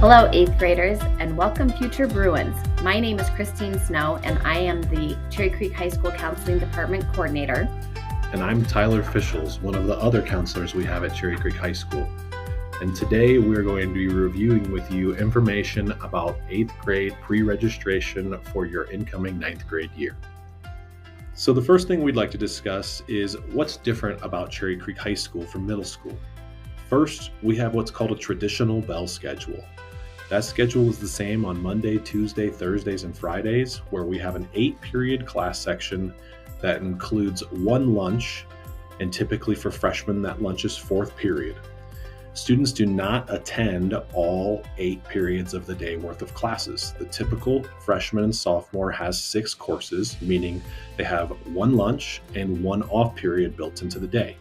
Hello, 8th graders, and welcome future Bruins. My name is Christine Snow, and I am the Cherry Creek High School Counseling Department Coordinator. And I'm Tyler Fischels, one of the other counselors we have at Cherry Creek High School. And today we're going to be reviewing with you information about 8th grade pre-registration for your incoming 9th grade year. So the first thing we'd like to discuss is what's different about Cherry Creek High School from middle school. First, we have what's called a traditional bell schedule. That schedule is the same on Monday, Tuesday, Thursdays, and Fridays, where we have an 8-period class section that includes one lunch, and typically for freshmen, that lunch is 4th period. Students do not attend all 8 periods of the day worth of classes. The typical freshman and sophomore has 6 courses, meaning they have one lunch and one off period built into the day.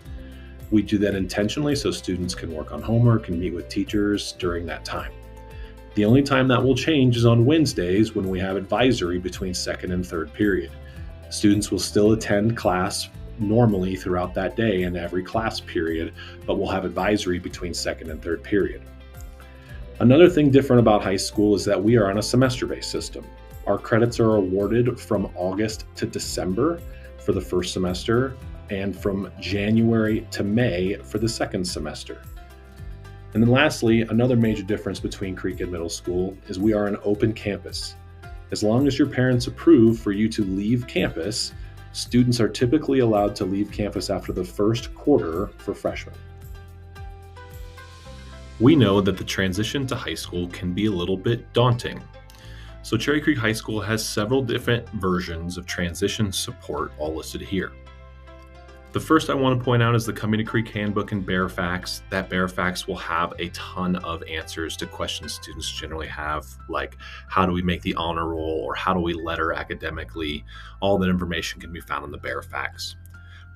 We do that intentionally so students can work on homework and meet with teachers during that time. The only time that will change is on Wednesdays when we have advisory between 2nd and 3rd period. Students will still attend class normally throughout that day in every class period, but we'll have advisory between 2nd and 3rd period. Another thing different about high school is that we are on a semester-based system. Our credits are awarded from August to December for the first semester and from January to May for the second semester. And then lastly, another major difference between Creek and middle school is we are an open campus. As long as your parents approve for you to leave campus, students are typically allowed to leave campus after the first quarter for freshmen. We know that the transition to high school can be a little bit daunting. So Cherry Creek High School has several different versions of transition support all listed here. The first I want to point out is the Coming to Creek Handbook and Bear Facts. That Bear Facts will have a ton of answers to questions students generally have, like how do we make the honor roll or how do we letter academically. All that information can be found in the Bear Facts.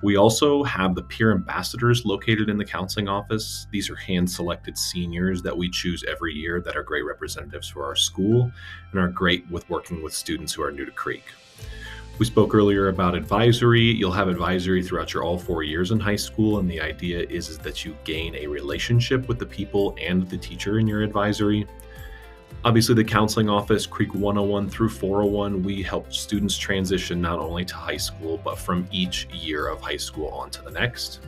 We also have the peer ambassadors located in the counseling office. These are hand-selected seniors that we choose every year that are great representatives for our school and are great with working with students who are new to Creek. We spoke earlier about advisory. You'll have advisory throughout your all 4 years in high school, and the idea is that you gain a relationship with the people and the teacher in your advisory. Obviously, the counseling office, Creek 101 through 401, we help students transition not only to high school, but from each year of high school on to the next.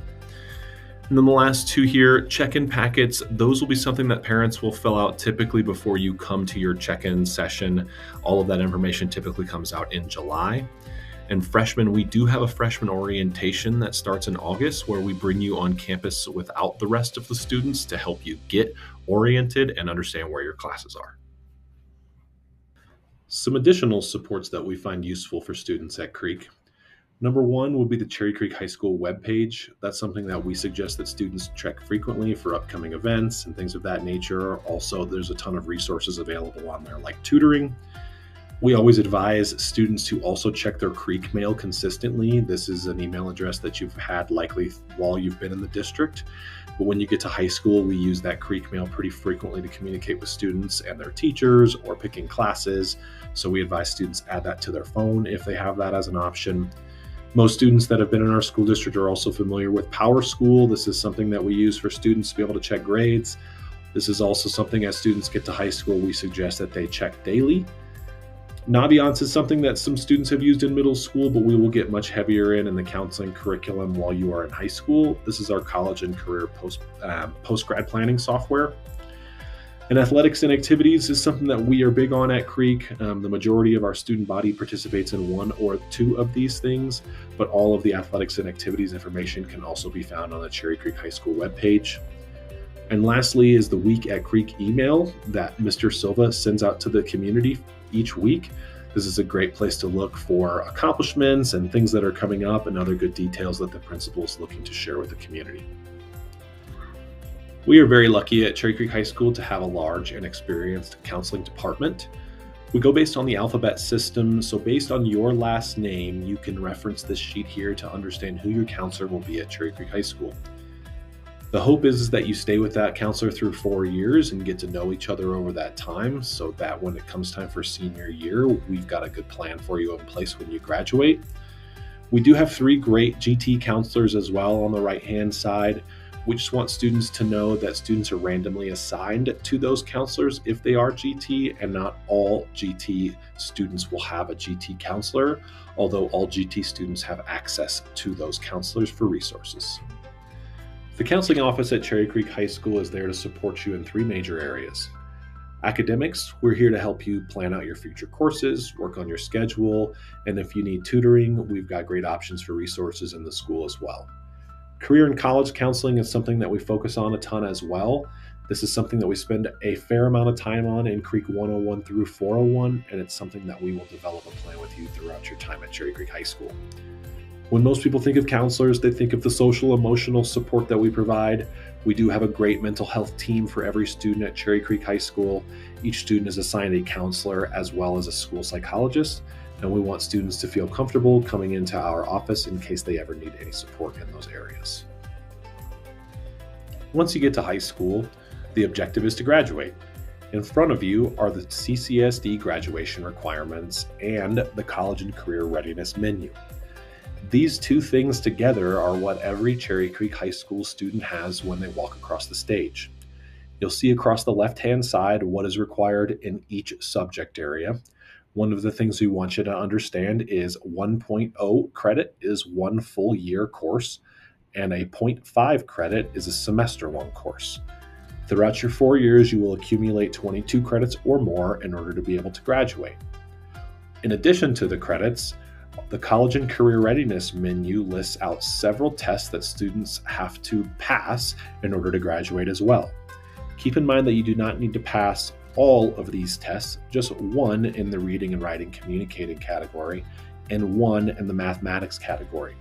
And then the last two here, check-in packets. Those will be something that parents will fill out typically before you come to your check-in session. All of that information typically comes out in July. And freshmen, we do have a freshman orientation that starts in August where we bring you on campus without the rest of the students to help you get oriented and understand where your classes are. Some additional supports that we find useful for students at Creek. Number one will be the Cherry Creek High School webpage. That's something that we suggest that students check frequently for upcoming events and things of that nature. Also, there's a ton of resources available on there like tutoring. We always advise students to also check their Creek mail consistently. This is an email address that you've had likely while you've been in the district. But when you get to high school, we use that Creek mail pretty frequently to communicate with students and their teachers or picking classes. So we advise students add that to their phone if they have that as an option. Most students that have been in our school district are also familiar with Power School. This is something that we use for students to be able to check grades. This is also something as students get to high school, we suggest that they check daily. Naviance is something that some students have used in middle school, but we will get much heavier in the counseling curriculum while you are in high school. This is our college and career post-grad planning software. And athletics and activities is something that we are big on at Creek. The majority of our student body participates in one or two of these things, but all of the athletics and activities information can also be found on the Cherry Creek High School webpage. And lastly is the Week at Creek email that Mr. Silva sends out to the community each week. This is a great place to look for accomplishments and things that are coming up and other good details that the principal is looking to share with the community. We are very lucky at Cherry Creek High School to have a large and experienced counseling department. We go based on the alphabet system, so based on your last name, you can reference this sheet here to understand who your counselor will be at Cherry Creek High School. The hope is that you stay with that counselor through 4 years and get to know each other over that time so that when it comes time for senior year, we've got a good plan for you in place when you graduate. We do have 3 great GT counselors as well on the right-hand side. We just want students to know that students are randomly assigned to those counselors if they are GT, and not all GT students will have a GT counselor, although all GT students have access to those counselors for resources. The counseling office at Cherry Creek High School is there to support you in 3 major areas. Academics, we're here to help you plan out your future courses, work on your schedule, and if you need tutoring, we've got great options for resources in the school as well. Career and college counseling is something that we focus on a ton as well. This is something that we spend a fair amount of time on in Creek 101 through 401, and it's something that we will develop a plan with you throughout your time at Cherry Creek High School. When most people think of counselors, they think of the social, emotional support that we provide. We do have a great mental health team for every student at Cherry Creek High School. Each student is assigned a counselor as well as a school psychologist, and we want students to feel comfortable coming into our office in case they ever need any support in those areas. Once you get to high school, the objective is to graduate. In front of you are the CCSD graduation requirements and the college and career readiness menu. These 2 things together are what every Cherry Creek High School student has when they walk across the stage. You'll see across the left-hand side what is required in each subject area. One of the things we want you to understand is 1.0 credit is 1 full year course, and a 0.5 credit is a semester-long course. Throughout your 4 years, you will accumulate 22 credits or more in order to be able to graduate. In addition to the credits, the College and Career Readiness menu lists out several tests that students have to pass in order to graduate as well. Keep in mind that you do not need to pass all of these tests, just 1 in the reading and writing communicating category and 1 in the mathematics category.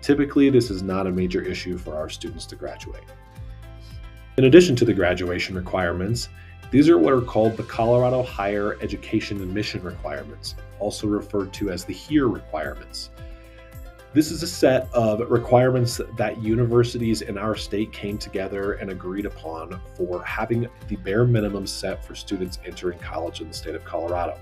Typically, this is not a major issue for our students to graduate. In addition to the graduation requirements, these are what are called the Colorado Higher Education Admission Requirements, also referred to as the HERE requirements. This is a set of requirements that universities in our state came together and agreed upon for having the bare minimum set for students entering college in the state of Colorado.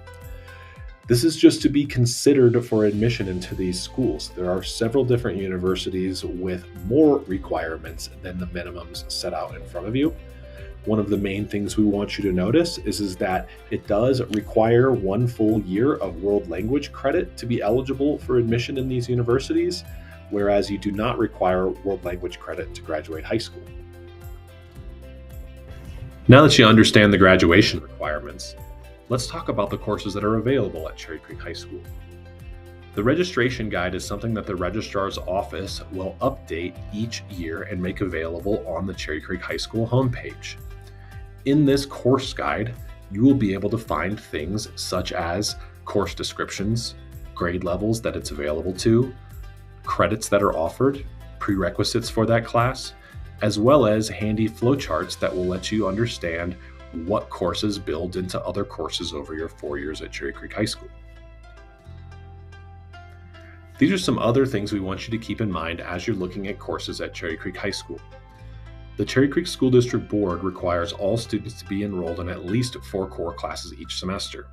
This is just to be considered for admission into these schools. There are several different universities with more requirements than the minimums set out in front of you. One of the main things we want you to notice is that it does require 1 full year of world language credit to be eligible for admission in these universities, whereas you do not require world language credit to graduate high school. Now that you understand the graduation requirements, let's talk about the courses that are available at Cherry Creek High School. The registration guide is something that the registrar's office will update each year and make available on the Cherry Creek High School homepage. In this course guide, you will be able to find things such as course descriptions, grade levels that it's available to, credits that are offered, prerequisites for that class, as well as handy flowcharts that will let you understand what courses build into other courses over your 4 years at Cherry Creek High School. These are some other things we want you to keep in mind as you're looking at courses at Cherry Creek High School. The Cherry Creek School District Board requires all students to be enrolled in at least 4 core classes each semester.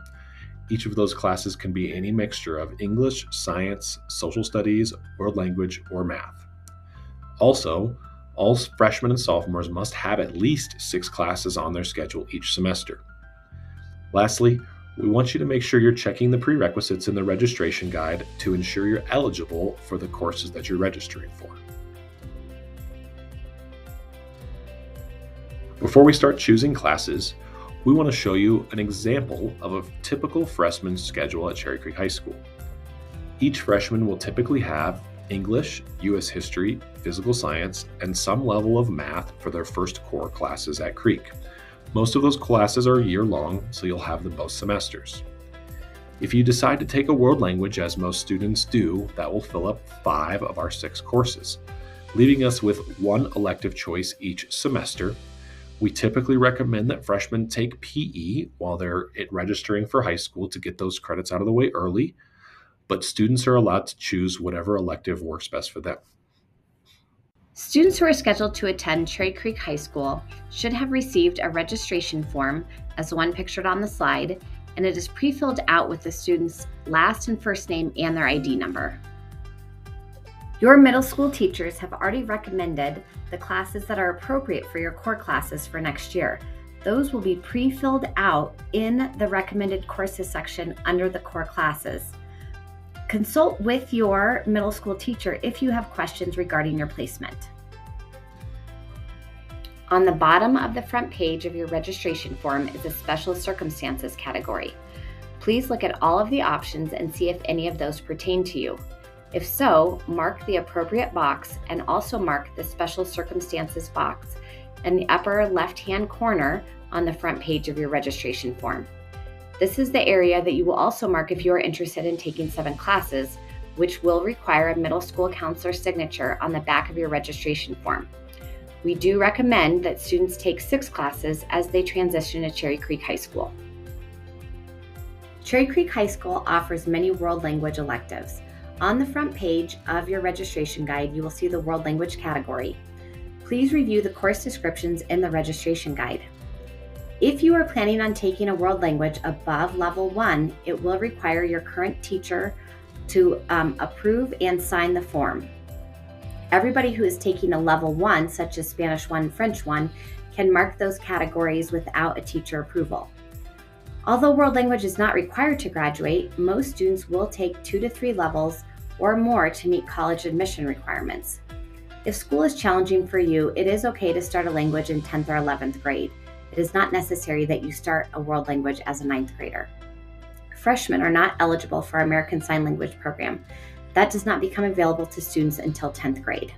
Each of those classes can be any mixture of English, science, social studies, world language, or math. Also, all freshmen and sophomores must have at least 6 classes on their schedule each semester. Lastly, we want you to make sure you're checking the prerequisites in the registration guide to ensure you're eligible for the courses that you're registering for. Before we start choosing classes, we want to show you an example of a typical freshman schedule at Cherry Creek High School. Each freshman will typically have English, U.S. history, physical science, and some level of math for their first core classes at Creek. Most of those classes are year-long, so you'll have them both semesters. If you decide to take a world language, as most students do, that will fill up 5 of our 6 courses, leaving us with 1 elective choice each semester. We typically recommend that freshmen take PE while they're registering for high school to get those credits out of the way early, but students are allowed to choose whatever elective works best for them. Students who are scheduled to attend Cherry Creek High School should have received a registration form, as the one pictured on the slide, and it is pre-filled out with the student's last and first name and their ID number. Your middle school teachers have already recommended the classes that are appropriate for your core classes for next year. Those will be pre-filled out in the recommended courses section under the core classes. Consult with your middle school teacher if you have questions regarding your placement. On the bottom of the front page of your registration form is a special circumstances category. Please look at all of the options and see if any of those pertain to you. If so, mark the appropriate box and also mark the special circumstances box in the upper left-hand corner on the front page of your registration form. This is the area that you will also mark if you are interested in taking 7 classes, which will require a middle school counselor signature on the back of your registration form. We do recommend that students take 6 classes as they transition to Cherry Creek High School. Cherry Creek High School offers many world language electives. On the front page of your registration guide, you will see the world language category. Please review the course descriptions in the registration guide. If you are planning on taking a world language above level 1, it will require your current teacher to approve and sign the form. Everybody who is taking a level 1, such as Spanish 1, French 1, can mark those categories without a teacher approval. Although world language is not required to graduate, most students will take 2 to 3 levels or more to meet college admission requirements. If school is challenging for you, it is okay to start a language in 10th or 11th grade. It is not necessary that you start a world language as a 9th grader. Freshmen are not eligible for our American Sign Language program. That does not become available to students until 10th grade.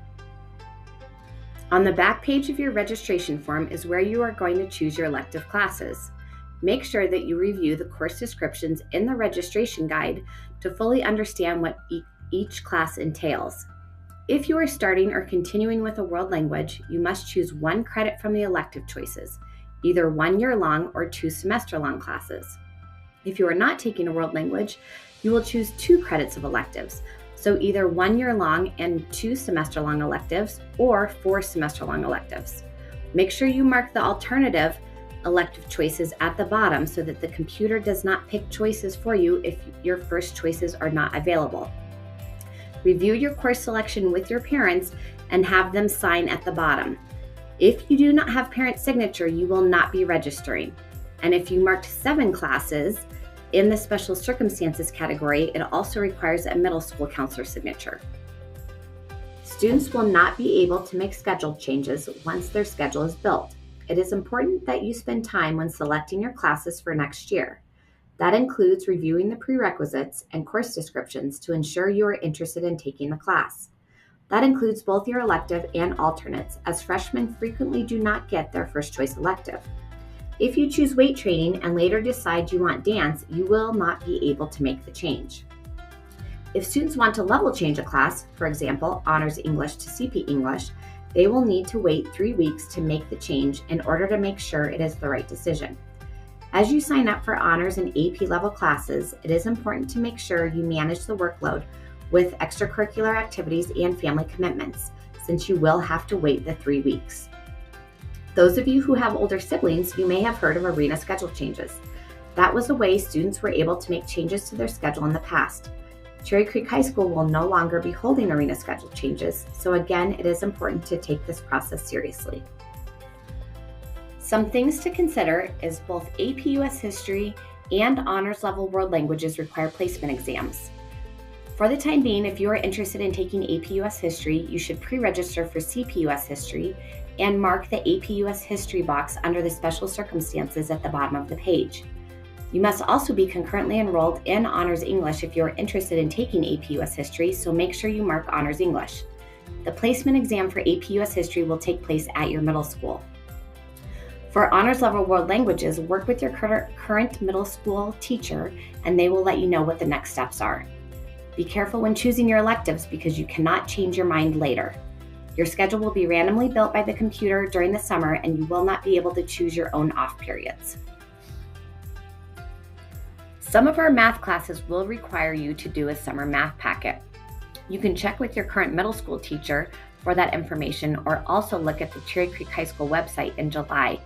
On the back page of your registration form is where you are going to choose your elective classes. Make sure that you review the course descriptions in the registration guide to fully understand what each class entails. If you are starting or continuing with a world language, you must choose 1 credit from the elective choices, either 1 year-long or 2 semester-long classes. If you are not taking a world language, you will choose 2 credits of electives, so either 1 year-long and 2 semester-long electives or 4 semester-long electives. Make sure you mark the alternative elective choices at the bottom so that the computer does not pick choices for you if your first choices are not available. Review your course selection with your parents and have them sign at the bottom. If you do not have parent signature, you will not be registering. And if you marked 7 classes in the special circumstances category, it also requires a middle school counselor signature. Students will not be able to make schedule changes once their schedule is built. It is important that you spend time when selecting your classes for next year. That includes reviewing the prerequisites and course descriptions to ensure you are interested in taking the class. That includes both your elective and alternates, as freshmen frequently do not get their first choice elective. If you choose weight training and later decide you want dance, you will not be able to make the change. If students want to level change a class, for example, Honors English to CP English, they will need to wait 3 weeks to make the change in order to make sure it is the right decision. As you sign up for Honors and AP level classes, it is important to make sure you manage the workload with extracurricular activities and family commitments, since you will have to wait the 3 weeks. Those of you who have older siblings, you may have heard of arena schedule changes. That was a way students were able to make changes to their schedule in the past. Cherry Creek High School will no longer be holding arena schedule changes, so again, it is important to take this process seriously. Some things to consider is both AP US History and Honors Level World Languages require placement exams. For the time being, if you are interested in taking AP US History, you should pre-register for CP US History and mark the AP US History box under the special circumstances at the bottom of the page. You must also be concurrently enrolled in Honors English if you are interested in taking AP US History, so make sure you mark Honors English. The placement exam for AP US History will take place at your middle school. For Honors Level World Languages, work with your current middle school teacher and they will let you know what the next steps are. Be careful when choosing your electives because you cannot change your mind later. Your schedule will be randomly built by the computer during the summer and you will not be able to choose your own off periods. Some of our math classes will require you to do a summer math packet. You can check with your current middle school teacher for that information or also look at the Cherry Creek High School website in July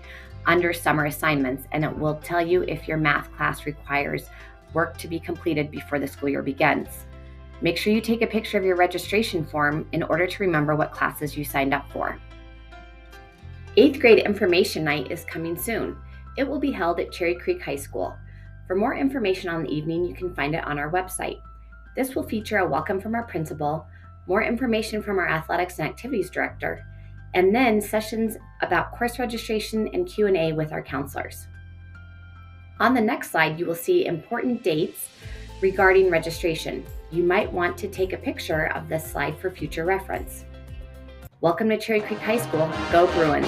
under summer assignments and it will tell you if your math class requires work to be completed before the school year begins. Make sure you take a picture of your registration form in order to remember what classes you signed up for. 8th grade information night is coming soon. It will be held at Cherry Creek High School. For more information on the evening, you can find it on our website. This will feature a welcome from our principal, more information from our athletics and activities director, and then sessions about course registration and Q&A with our counselors. On the next slide, you will see important dates regarding registration. You might want to take a picture of this slide for future reference. Welcome to Cherry Creek High School. Go Bruins!